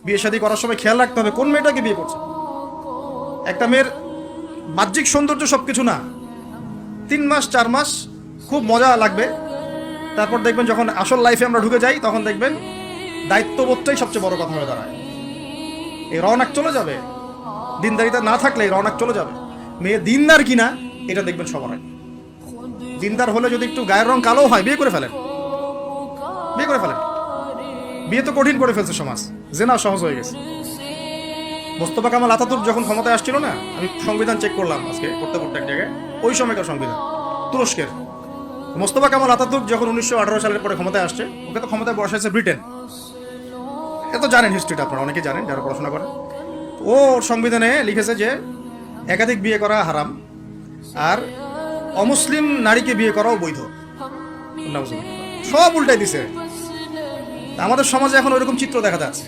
বিয়ে শাদী করার সময় খেয়াল রাখতে হবে কোন মেয়েটাকে বিয়ে করছে। একটা মেয়ের বাহ্যিক সৌন্দর্য সব কিছু না। 3 মাস 4 মাস খুব মজা লাগবে, তারপর দেখবেন যখন আসল লাইফে আমরা ঢুকে যাই তখন দেখবেন দায়িত্ববোধটাই সবচেয়ে বড় কথা হয়ে দাঁড়ায়। এই রওনাক চলে যাবে, দিনদারিতা না থাকলে এই রওনাক চলে যাবে। মেয়ে দিনদার কিনা এটা দেখবেন সবার আগে। দিনদার হলে যদি একটু গায়ের রং কালো হয়, বিয়ে করে ফেলেন, বিয়ে করে ফেলেন। বিয়ে তো কঠিন করে ফেলছে সমাজ, জেনা সহজ হয়ে গেছে। মোস্তফা কামাল আতাতুর্ক যখন ক্ষমতায় আসছিল না, আমি সংবিধান চেক করলাম আজকে করতে করতে এক জায়গায়, ওই সময়কার সংবিধান তুরস্কের। মোস্তফা কামাল আতাতুর্ক যখন 1918 সালের পরে ক্ষমতায় আসছে, ওকে তো ক্ষমতায় বসাইছে ব্রিটেন। এত জানেন হিস্ট্রিটা আপনারা, অনেকে জানেন যারা পড়াশোনা করেন। ও সংবিধানে লিখেছে যে একাধিক বিয়ে করা হারাম, আর অমুসলিম নারীকে বিয়ে করাও বৈধ। সব উল্টাই দিছে। আমাদের সমাজে এখন ওইরকম চিত্র দেখা যাচ্ছে।